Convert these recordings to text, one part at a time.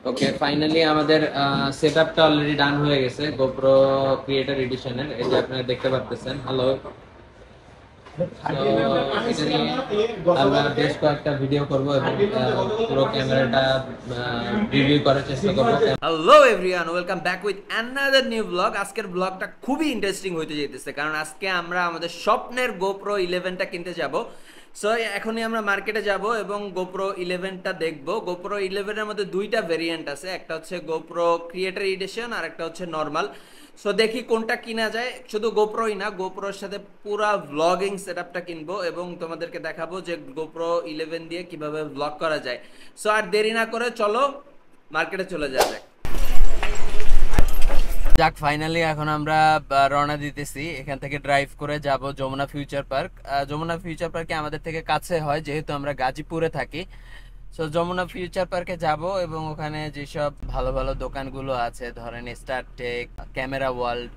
ওকে, finally আমাদের সেটআপটা already done হয়ে গেছে গোপ্রো ক্রিয়েটর এডিশনের। এই যে আপনারা দেখতে পাচ্ছেন। হ্যালো, এটা নিয়ে আমরা বেশ কয়েকটা ভিডিও করব এবং পুরো ক্যামেরাটা রিভিউ করার চেষ্টা করব। Hello everyone, welcome back with another new blog. আজকের ব্লগটা খুবই ইন্টারেস্টিং হইতে যেতেছে, কারণ আজকে আমরা আমাদের স্বপ্নের গোপ্রো 11টা কিনতে যাব। সো এখনই আমরা মার্কেটে যাব এবং গোপ্রো 11টা দেখব। গোপ্রো 11এর মধ্যে দুইটা ভেরিয়েন্ট আছে, একটা হচ্ছে গোপ্রো ক্রিয়েটর এডিশন আর একটা হচ্ছে নর্মাল। সো দেখি কোনটা কিনা যায়। শুধু গোপ্রোই না, গোপ্রোর সাথে পুরা ভ্লগিং সেটআপটা কিনবো এবং তোমাদেরকে দেখাবো যে গোপ্রো 11 দিয়ে কিভাবে ভ্লগ করা যায়। সো আর দেরি না করে চলো মার্কেটে চলে যাওয়া যাক। যাক, ফাইনালি এখন আমরা রওনা দিতেছি। এখান থেকে ড্রাইভ করে যাব Jamuna future park. Jamuna future পার্কে আমাদের থেকে কাছে হয়, যেহেতু আমরা গাজীপুরে থাকি। সো যমুনা ফিউচার পার্কে যাব এবং ওখানে যেসব ভালো ভালো দোকানগুলো আছে, ধরেন স্টারটেক, ক্যামেরা ওয়ার্ল্ড,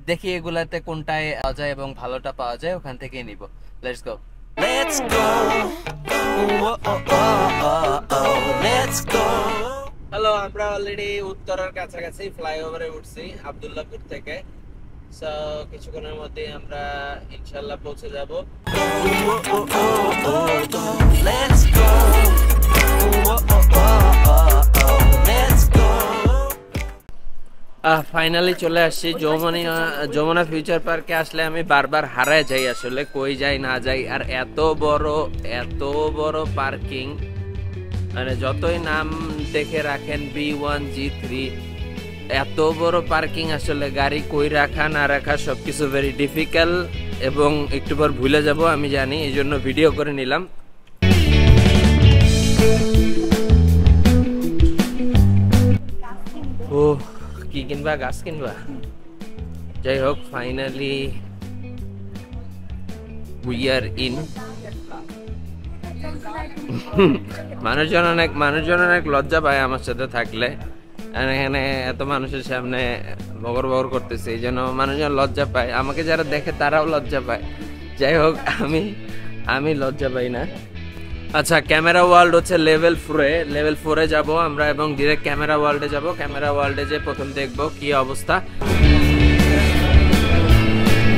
দেখি এগুলাতে কোনটায় পাওয়া যায় এবং ভালোটা পাওয়া যায়, ওখান থেকেই নিব। Let's go, let's go, let's go. Hello, আমরা অলরেডি উত্তরার কাছাকাছি ফ্লাইওভারে উঠছি আব্দুল্লাহপুর থেকে। সো কিছুক্ষণের মধ্যে আমরা ইনশাআল্লাহ পৌঁছে যাব। লেটস গো, ফাইনালি চলে আসছি যমুনা ফিউচার পার্কে। আসলে আমি বারবার হারায় যাই, আসলে কই যাই না যাই। আর এত বড় পার্কিং, মানে যতই নাম দেখে রাখেন B1G3, এত বড় পার্কিং, আসলে গাড়ি কই রাখা না রাখা সবকিছু ভেরি ডিফিকাল্ট এবং একটু পর ভুলে যাব আমি জানি, এই জন্য ভিডিও করে নিলাম। ও কি কিনবা? গাছ কিনবা? যাই হোক, ফাইনালি উই আর ইন। মানুষজন অনেক লজ্জা পায় আমার সাথে থাকলে। এখানে এত মানুষের সামনে বগর বগর করতেছে, এই জন্য মানুষজন লজ্জা পায়। আমাকে যারা দেখে তারাও লজ্জা পায়। যাই হোক, আমি লজ্জা পাই না। আচ্ছা, ক্যামেরা ওয়ার্ল্ড হচ্ছে লেভেল 4-এ যাব আমরা এবং ডিরেক্ট ক্যামেরা ওয়ার্ল্ডে যাব। ক্যামেরা ওয়ার্ল্ডে যে প্রথম দেখব কি অবস্থা।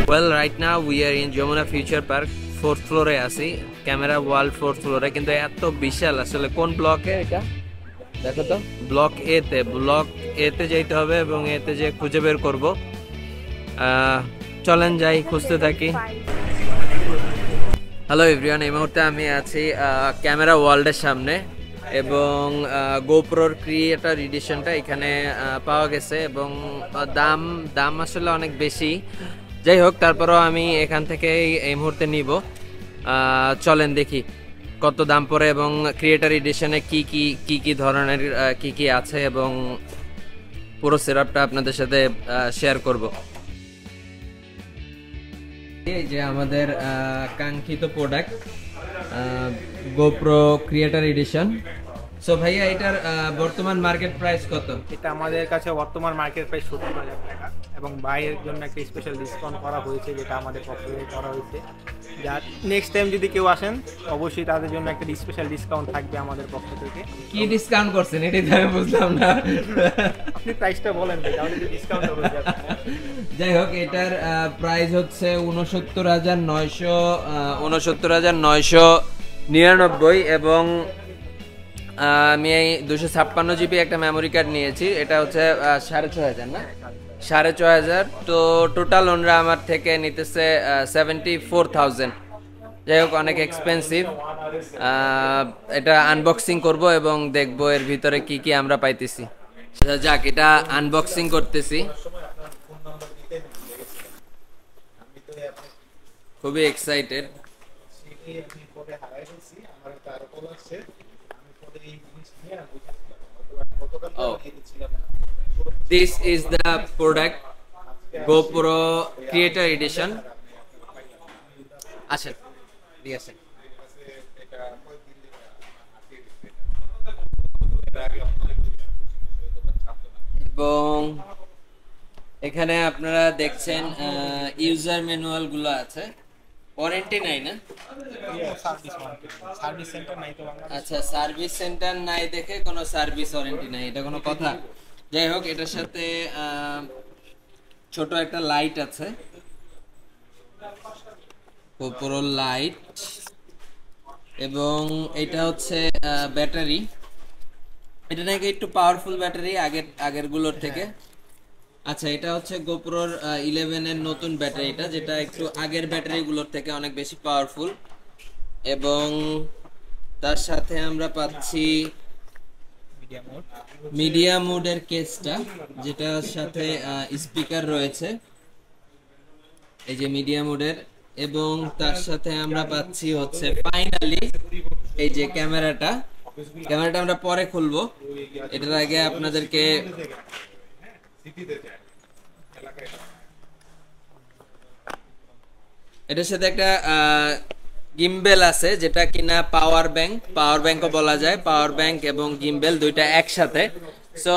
Well, right now we are in Jamuna future park. 4th ফ্লোরে আছি, ক্যামেরা ওয়ার্ল্ড 4th ফ্লোরে। কিন্তু এত বিশাল, আসলে কোন ব্লকে এটা দেখো তো। ব্লক এতে যাইতে হবে এবং এতে যে খুঁজে বের করবো। চলেন যাই, খুঁজতে থাকি। হ্যালো এভরিওয়ান, এই মুহূর্তে আমি আছি ক্যামেরা ওয়ার্ল্ডের সামনে এবং গোপ্রোর ক্রিয়েটর এডিশনটা এখানে পাওয়া গেছে এবং দাম আসলে অনেক বেশি। যাই হোক, তারপরেও আমি এখান থেকে এই মুহূর্তে নিব। চলেন দেখি কত দাম পড়ে এবং ক্রিয়েটর এডিশনে কি ধরনের কি আছে এবং পুরো সেটআপটা আপনাদের সাথে শেয়ার করব। এই যে আমাদের কাঙ্ক্ষিত product GoPro creator edition. So ভাইয়া, এটার বর্তমান মার্কেট প্রাইস কত? এটা আমাদের কাছে বর্তমান মার্কেট প্রাইস 70,000 টাকা এবং বাইরের জন্য একটা স্পেশাল ডিসকাউন্ট করা হয়েছে, যেটা আমাদের পক্ষ থেকে করা হয়েছে। যা নেক্সট টাইম যদি কেউ আসেন, অবশ্যই তাদের জন্য একটা স্পেশাল ডিসকাউন্ট থাকবে আমাদের পক্ষ থেকে। কি ডিসকাউন্ট করছেন এটাই তো আমি বুঝলাম না। আপনি প্রাইসটা বলেন ভাই, তাহলে কি ডিসকাউন্ট হবে? যাই হোক, এটার প্রাইস হচ্ছে 69,999 এবং আমি এই 256 GB একটা মেমোরি কার্ড নিয়েছি। এটা হচ্ছে 6,500 না, 6,500। তো টোটাল ওনরা আমার থেকে নিতেছে 74,000। যাই হোক, অনেক এক্সপেন্সিভ। এটা আনবক্সিং করব এবং দেখব এর ভিতরে কি আমরা পাইতেছি। যাক, এটা আনবক্সিং করতেছি। খুবই excited. Oh, this is the product GoPro Creator Edition. আচ্ছা, ঠিক আছে। এবং এখানে আপনারা দেখছেন ইউজার ম্যানুয়াল গুলো আছে। ওয়ারেন্টি নাই না? সার্ভিস সেন্টার নাই তো বাংলাদেশে। আচ্ছা, সার্ভিস সেন্টার নাই দেখে কোনো সার্ভিস ওয়ারেন্টি নাই, এটা কোনো কথা? যাই হোক, এটার সাথে ছোট একটা লাইট আছে, গোপ্রো লাইট, এবং এটা হচ্ছে ব্যাটারি। এটা নাকি একটু পাওয়ারফুল ব্যাটারি আগের গুলোর থেকে। আচ্ছা, এটা হচ্ছে গোপ্রোর 11 এর নতুন ব্যাটারিটা, যেটা একটু আগের ব্যাটারিগুলোর থেকে অনেক বেশি পাওয়ারফুল। এবং তার সাথে আমরা পাচ্ছি মিডিয়া মোডের কেসটা, যেটার সাথে স্পিকার রয়েছে, এই যে মিডিয়া মোডের। এবং তার সাথে আমরা পাচ্ছি হচ্ছে ফাইনালি এই যে ক্যামেরাটা আমরা পরে খুলবো, এটার আগে আপনাদেরকে এটার সাথে একটা গিম্বেল আছে, যেটা কিনা পাওয়ার ব্যাংকও বলা যায়, পাওয়ার ব্যাংক এবং গিম্বেল দুইটা একসাথে। সো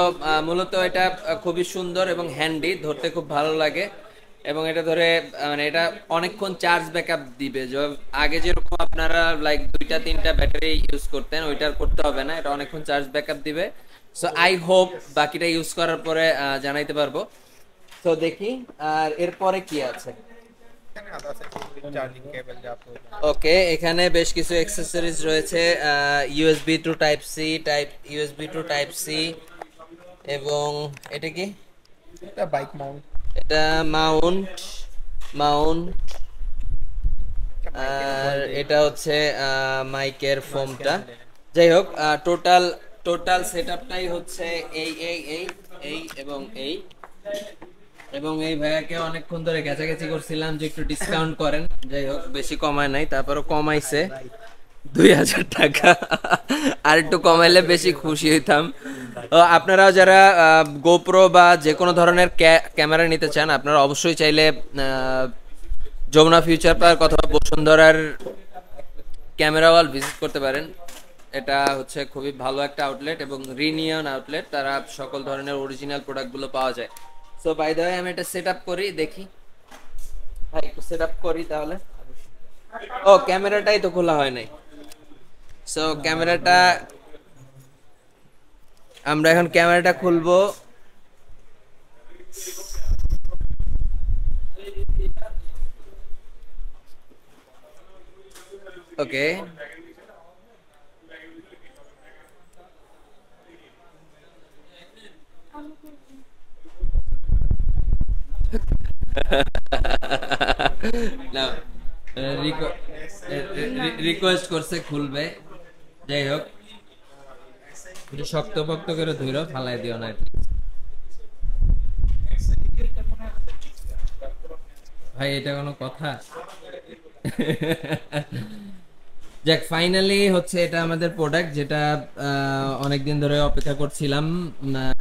মূলত এটা খুবই সুন্দর এবং হ্যান্ডি, ধরতে খুব ভালো লাগে। এবং এটা ধরে মানে এটা অনেকক্ষণ চার্জ ব্যাকআপ দিবে। আগে যেরকম আপনারা লাইক 2-3টা ব্যাটারি ইউজ করতেন, ওইটার করতে হবে না, এটা অনেকক্ষণ চার্জ ব্যাকআপ দিবে। সো আই হোপ বাকিটা ইউজ করার পরে জানাইতে পারবো। তো দেখি আর এরপরে কি আছে। ওকে, এখানে বেশ কিছু অ্যাক্সেসরিজ রয়েছে, ইউএসবি টু টাইপ সি, এবং এটা কি? এটা বাইক মাউন্ট, এটা মাউন্ট, আর এটা হচ্ছে মাইকের ফোমটা। যাই হোক, টোটাল সেটআপটাই হচ্ছে এই এবং এই ভাইয়াকে অনেকক্ষণ ধরে গেছাগেছি করছিলাম যে একটু ডিসকাউন্ট করেন। যাই হোক, বেশি কমায় নাই, তারপরও কমাইছে 2000 টাকা। আর একটু কমাইলে বেশি খুশি হইতাম। আপনারাও যারা গোপ্রো বা যে কোনো ধরনের ক্যামেরা নিতে চান, আপনারা অবশ্যই চাইলে যমুনা ফিউচার পার্ক অথবা বসুন্ধরার ক্যামেরা ওয়াল ভিজিট করতে পারেন। এটা হচ্ছে খুবই ভালো একটা আউটলেট এবং রিনিয়ন আউটলেট, তারা সকল ধরনের অরিজিনাল প্রোডাক্টগুলো পাওয়া যায়। সো বাই দ্য ওয়ে, আমি এটা সেট আপ করি, দেখি ভাই একটু সেট আপ করি তাহলে। ও, ক্যামেরাটাই তো খোলা হয় নাই। সো ক্যামেরাটা আমরা এখন ক্যামেরাটা খুলবো। ওকে, না রিকোয়েস্ট করছে খুলবে। যাই হোক, শক্ত পক্ত করে ধুইরো, ফালাই দিও না ভাই, এটা কোনো কথা? যাক, ফাইনালি হচ্ছে এটা আমাদের প্রোডাক্ট, যেটা অনেকদিন ধরে অপেক্ষা করছিলাম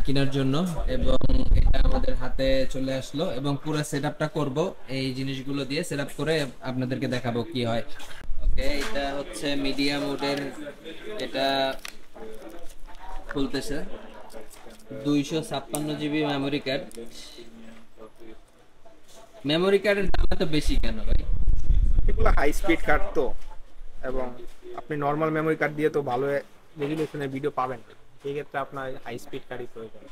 কেনার জন্য, এবং এটা আমাদের হাতে চলে আসলো। এবং পুরো সেটআপটা করব এই জিনিসগুলো দিয়ে, সেটআপ করে আপনাদেরকে দেখাবো কি হয়। ওকে, এটা হচ্ছে মিডিয়া মোডের, এটা খুলতেছে। 256 জিবি মেমোরি কার্ড। মেমোরি কার্ডের দাম এত বেশি কেন ভাই? এগুলো হাই স্পিড কার্ড তো, এবং আপনি নর্মাল মেমোরি কার্ড দিয়ে তো ভালো রেজুলেশনের ভিডিও পাবেন, সেই ক্ষেত্রে আপনার হাই স্পিড কার্ডই প্রয়োজন।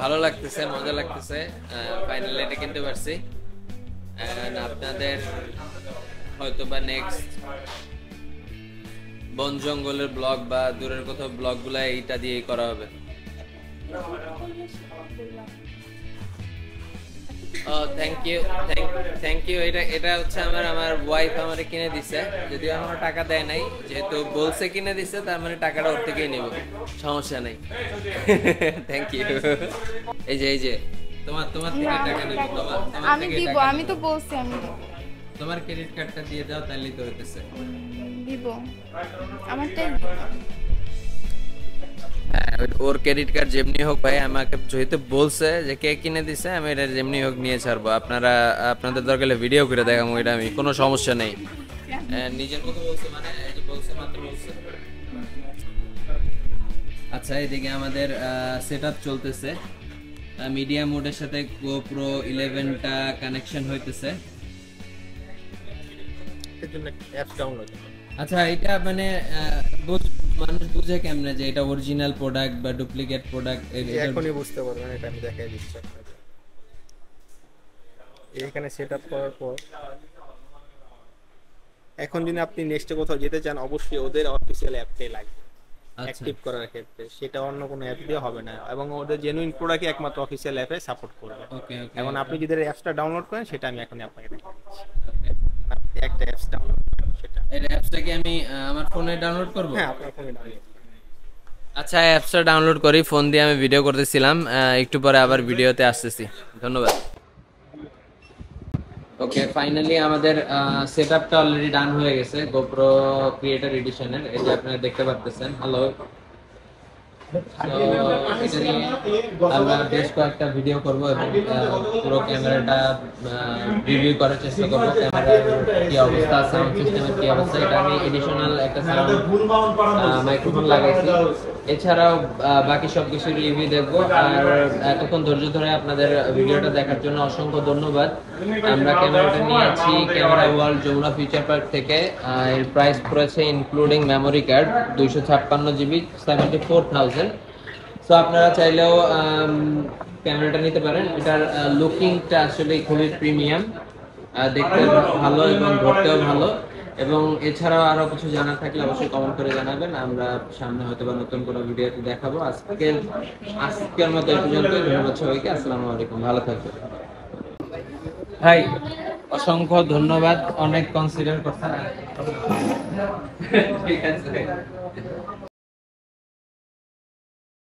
ভালো লাগতেছে, মজা লাগতেছে, ফাইনালি এটা কিনতে পারছি। আপনাদের হয়তো বা নেক্সট বন জঙ্গলের ব্লগ বা দূরের কোথাও ব্লগ গুলা এইটা দিয়েই করা হবে। ও থ্যাংক ইউ। এটা এটা হচ্ছে আমার ওয়াইফ আমারে কিনে দিছে, যদিও আমার টাকা দেয় নাই, যেহেতু বলছে কিনে দিছে তার মানে টাকাটা ওর থেকেই নেব, সমস্যা নাই। Thank you. এই যে তোমার তোমার থেকে না, টাকা নেব, তোমার তোমার আমি থেকে দিব, টাকা আমি নেব। তো বলছি আমি দিব। তোমার ক্রেডিট কার্ডটা দিয়ে দাও, তাহলেই তো হইতেছে। দিব, আমারটাই দিব। হ্যাঁ, ওর ক্রেডিট কার্ড যেমনি হোক ভাই, আমাকে যেহেতু বলছে যে কে কিনে দিছে, আমি এটা যেমনি হোক নিয়ে ছাড়বো। আপনাদের দরকার হলে ভিডিও করে দেখাবো, এটা আমি কোনো সমস্যা নেই। নিজের মতো বলছে মানে এই যে বলছে মাত্র বলছে। আচ্ছা, এদিকে আমাদের সেটআপ চলতেছে, মিডিয়া মোডের সাথে গোপ্রো 11টা কানেকশন হইতেছে। এর জন্য অ্যাপস ডাউনলোড। আচ্ছা, এটা মানে মানুষ বুঝে কেমনে যে এটা অরিজিনাল প্রোডাক্ট বা ডুপ্লিকেট প্রোডাক্ট? এখনই বুঝতে পারবেন, এটা আমি দেখাই দিচ্ছি আপনাদের। এখানে সেটআপ করার পর এখন যদি আপনি নেক্সটে কোথাও যেতে চান, অবশ্যই ওদের অফিসিয়াল অ্যাপটাই লাগবে অ্যাক্টিভ করার ক্ষেত্রে, সেটা অন্য কোনো অ্যাপ দিয়ে হবে না, এবং ওদের জেনুইন প্রোডাক্টই একমাত্র অফিসিয়াল অ্যাপে সাপোর্ট করবে। ওকে ওকে। এখন আপনি যদি অ্যাপসটা ডাউনলোড করেন, সেটা আমি এখন আপনাকে দেখাই দিচ্ছি। আপনি একটা অ্যাপস ডাউনলোড করেন, সেটা এই অ্যাপসটা কি আমি আমার ফোনে ডাউনলোড করব? হ্যাঁ আপনার ফোনে ডাউনলোড। আচ্ছা, অ্যাপসটা ডাউনলোড করি, ফোন দিয়ে আমি ভিডিও করতেছিলাম, একটু পরে আবার ভিডিওতে আসতেছি। ধন্যবাদ। ওকে, ফাইনালি আমাদের সেটআপটা অলরেডি ডান হয়ে গেছে গোপ্রো ক্রিয়েটর এডিশনের, এই যে আপনারা দেখতে পাচ্ছেন। হ্যালো, আমরা বেশ কয়েকটা ভিডিও করব এবং পুরো ক্যামেরাটা রিভিউ করার চেষ্টা করব, ক্যামেরার কি অবস্থা, সাউন্ড সিস্টেমের কি অবস্থা। এটা আমি এডিশনাল একটা সাউন্ড মাইক্রোফোন লাগাইছি, এছাড়াও বাকি সবকিছু রিভিউ দেখবো। আর এতক্ষণ ধৈর্য ধরে আপনাদের ভিডিওটা দেখার জন্য অসংখ্য ধন্যবাদ। আমরা ক্যামেরাটা নিয়েছি camera world Jamuna future park থেকে। এর প্রাইস পড়েছে including memory card 256 GB 74,000। So আপনারা চাইলেও ক্যামেরাটা নিতে পারেন। এটার লুকিংটা আসলে খুবই প্রিমিয়াম, দেখতে ভালো এবং ধরতেও ভালো। এবং এছাড়াও আরো কিছু জানার থাকলে অবশ্যই কমেন্ট করে জানাবেন, আমরা সামনে হয়তো বা নতুন কোনো ভিডিওতে দেখাবো। আজকের মতো এই পর্যন্ত। ধন্যবাদ সবাইকে, আসসালামু আলাইকুম, ভালো থাকবেন ভাই। অসংখ্য ধন্যবাদ, অনেক কনসিডার করছেন। ঠিক আছে।